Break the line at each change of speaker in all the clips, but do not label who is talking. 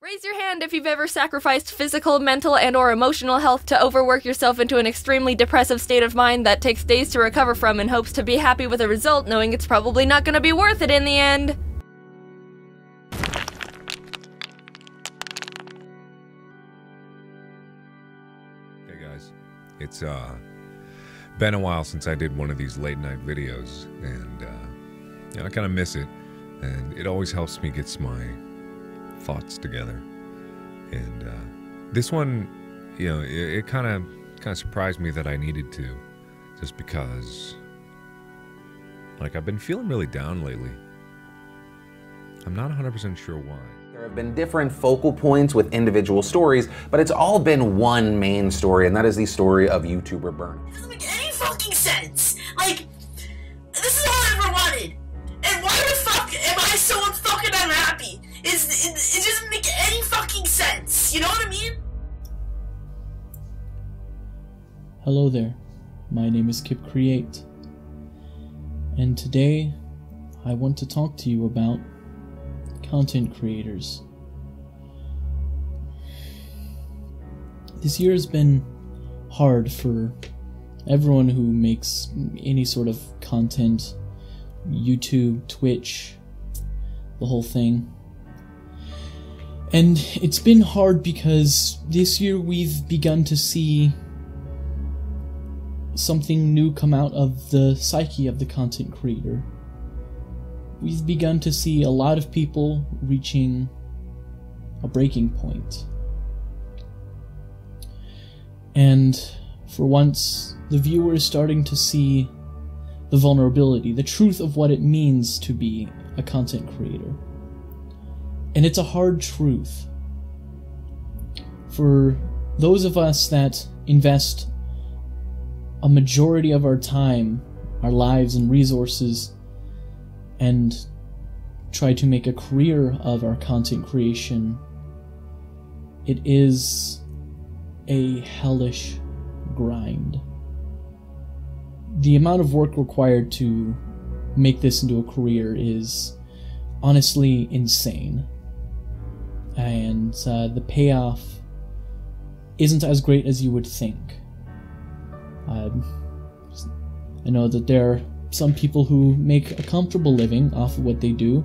Raise your hand if you've ever sacrificed physical, mental, and/or emotional health to overwork yourself into an extremely depressive state of mind that takes days to recover from in hopes to be happy with a result, knowing it's probably not gonna be worth it in the end.
Hey guys, it's been a while since I did one of these late night videos, and I kind of miss it, and it always helps me get my thoughts together. And this one, it kind of surprised me that I needed to, just because, like, I've been feeling really down lately. I'm not 100% sure why.
There have been different focal points with individual stories, but it's all been one main story, and that is the story of YouTuber Bernie.
It doesn't make any fucking sense. Like, this is all I ever wanted. And why the fuck am I so fucking unhappy? It doesn't make any fucking sense. You know what I mean?
Hello there. My name is Kip Create. And today, I want to talk to you about content creators. This year has been hard for everyone who makes any sort of content, YouTube, Twitch, the whole thing. And it's been hard because this year we've begun to see something new come out of the psyche of the content creator. We've begun to see a lot of people reaching a breaking point. And for once, the viewer is starting to see the vulnerability, the truth of what it means to be a content creator. And it's a hard truth. For those of us that invest a majority of our time, our lives and resources, and try to make a career of our content creation, it is a hellish grind. The amount of work required to make this into a career is honestly insane. And the payoff isn't as great as you would think. I know that there are some people who make a comfortable living off of what they do,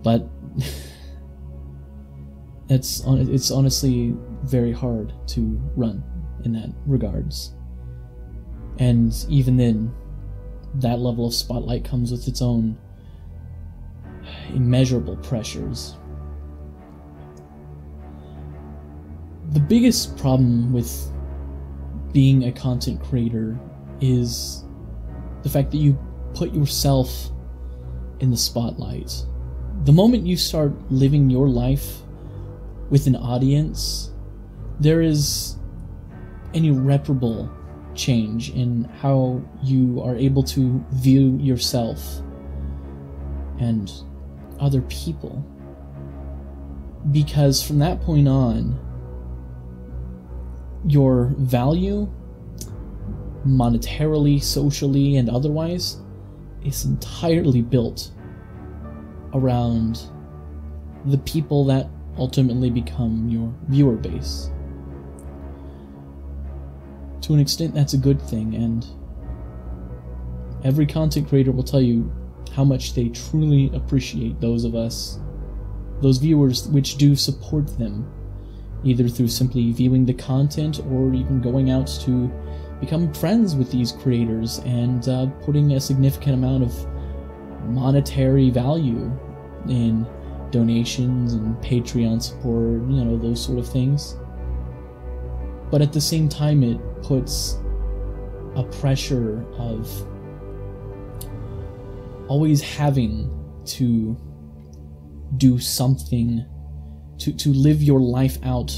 but it's honestly very hard to run in that regards. And even then, that level of spotlight comes with its own immeasurable pressures. The biggest problem with being a content creator is the fact that you put yourself in the spotlight. The moment you start living your life with an audience, there is an irreparable change in how you are able to view yourself and other people. Because from that point on, your value, monetarily, socially, and otherwise, is entirely built around the people that ultimately become your viewer base. To an extent, that's a good thing, and every content creator will tell you how much they truly appreciate those of us, those viewers which do support them, either through simply viewing the content or even going out to become friends with these creators and putting a significant amount of monetary value in donations and Patreon support, those sort of things. But at the same time, it puts a pressure of always having to do something to live your life out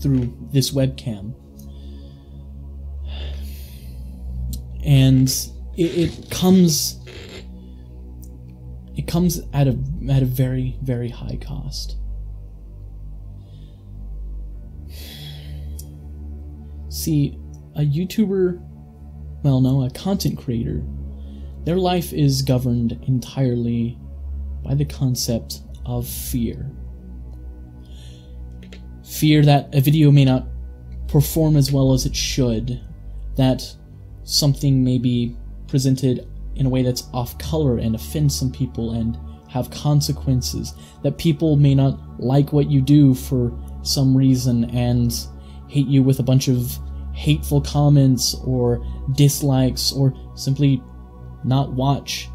through this webcam. And it comes at a very, very high cost. See, a YouTuber, well, no, a content creator, their life is governed entirely by the concept of fear. fear that a video may not perform as well as it should, that something may be presented in a way that's off color and offend some people and have consequences, that people may not like what you do for some reason and hate you with a bunch of hateful comments or dislikes, or simply not watch.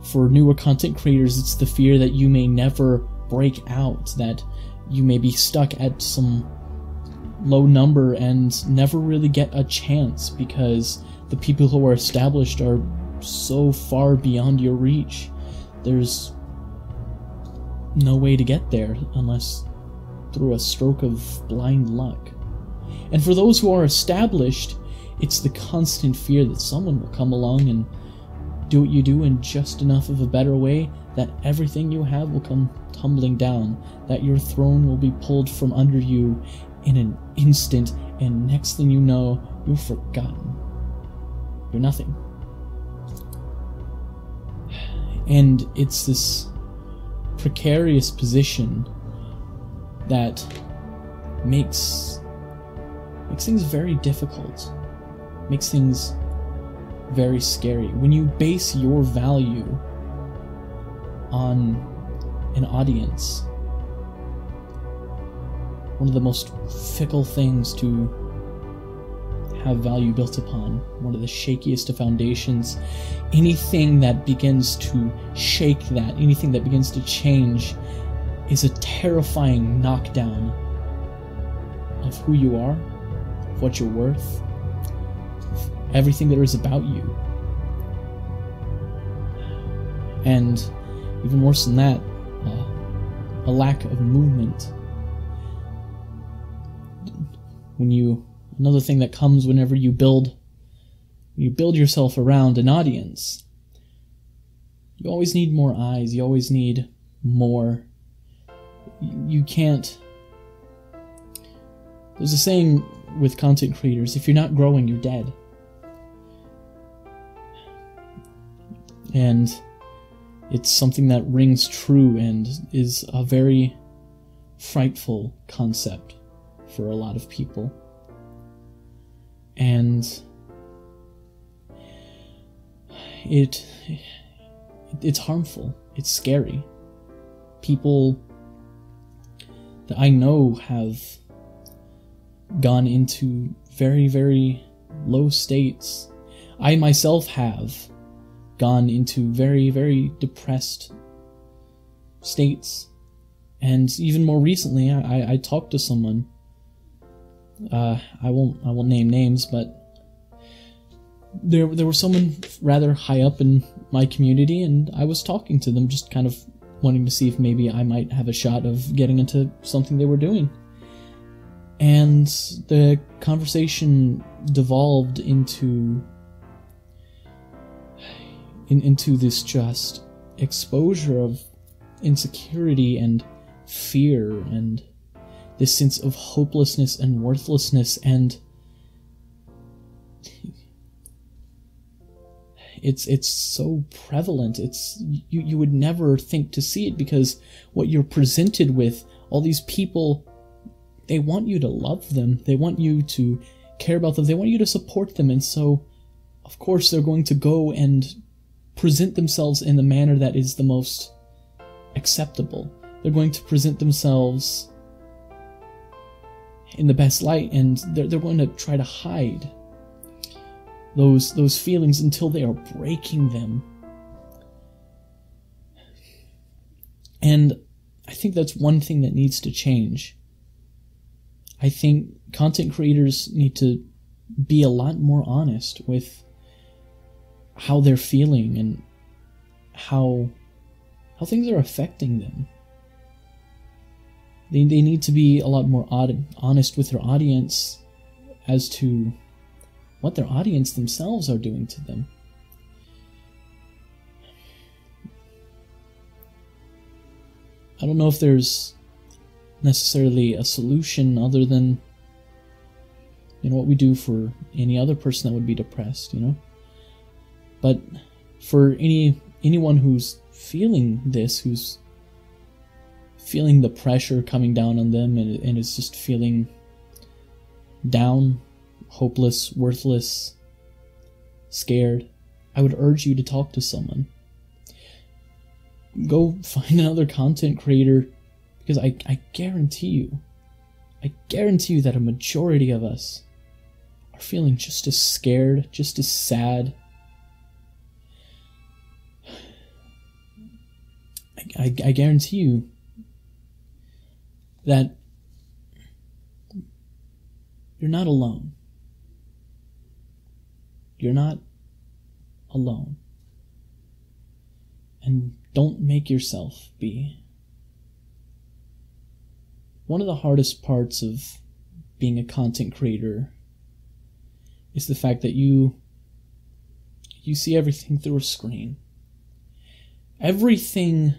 For newer content creators, it's the fear that you may never break out, that you may be stuck at some low number and never really get a chance because the people who are established are so far beyond your reach. There's no way to get there unless through a stroke of blind luck. And for those who are established, it's the constant fear that someone will come along and do what you do in just enough of a better way that everything you have will come tumbling down, that your throne will be pulled from under you in an instant, and next thing you know, you're forgotten. You're nothing. And it's this precarious position that makes things very difficult, makes things very scary. When you base your value on an audience, one of the most fickle things to have value built upon, one of the shakiest of foundations, anything that begins to shake that, anything that begins to change, is a terrifying knockdown of who you are, of what you're worth, of everything there is about you. And even worse than that, a lack of movement. Another thing that comes whenever you build yourself around an audience, you always need more eyes, you always need more. You can't... There's a saying with content creators, if you're not growing, you're dead. And it's something that rings true and is a very frightful concept for a lot of people. And it's harmful. It's scary. People that I know have gone into very, very low states. I myself have gone into very, very depressed states. And even more recently, I talked to someone. I won't name names, but there was someone rather high up in my community, and I was talking to them, just kind of wanting to see if maybe I might have a shot of getting into something they were doing. And the conversation devolved into this just exposure of insecurity and fear and this sense of hopelessness and worthlessness, and it's so prevalent. It's you would never think to see it, because what you're presented with, all these people, they want you to love them, they want you to care about them, they want you to support them, and so of course they're going to go and present themselves in the manner that is the most acceptable. They're going to present themselves in the best light, and they're going to try to hide those feelings until they are breaking them. And I think that's one thing that needs to change. I think content creators need to be a lot more honest with how they're feeling and how things are affecting them. They need to be a lot more honest with their audience as to what their audience themselves are doing to them. I don't know if there's necessarily a solution other than, what we do for any other person that would be depressed, But for anyone who's feeling this, who's feeling the pressure coming down on them and is just feeling down, hopeless, worthless, scared, I would urge you to talk to someone. Go find another content creator, because I guarantee you that a majority of us are feeling just as scared, just as sad. I guarantee you that you're not alone. You're not alone. And don't make yourself be. One of the hardest parts of being a content creator is the fact that you see everything through a screen. Everything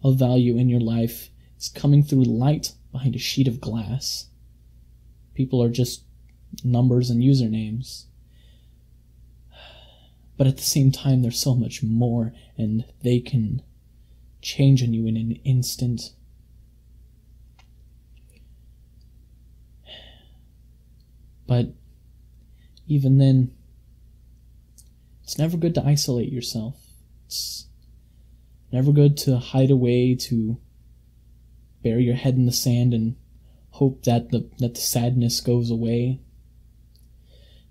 of value in your life is coming through light behind a sheet of glass. People are just numbers and usernames. But at the same time, there's so much more, and they can change on you in an instant. But even then, it's never good to isolate yourself. It's never good to hide away, to bury your head in the sand and hope that the sadness goes away,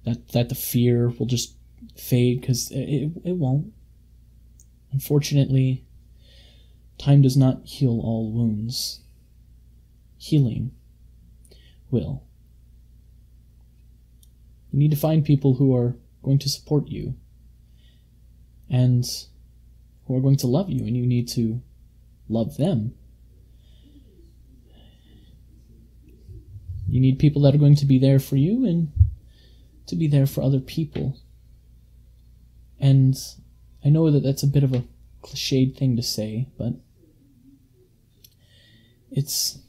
that the fear will just fade, because it won't. Unfortunately, time does not heal all wounds. Healing will. You need to find people who are going to support you and who are going to love you, and you need to love them. You need people that are going to be there for you and to be there for other people. And I know that that's a bit of a cliched thing to say, but it's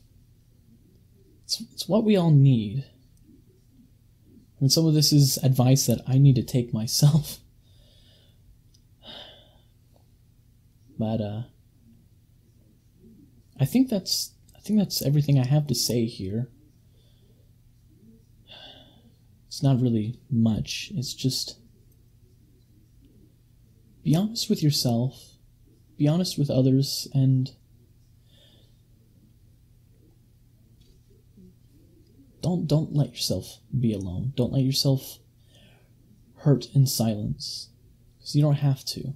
what we all need. And some of this is advice that I need to take myself. But I think that's everything I have to say here. It's not really much. It's just be honest with yourself, be honest with others, and don't let yourself be alone. Don't let yourself hurt in silence, because you don't have to.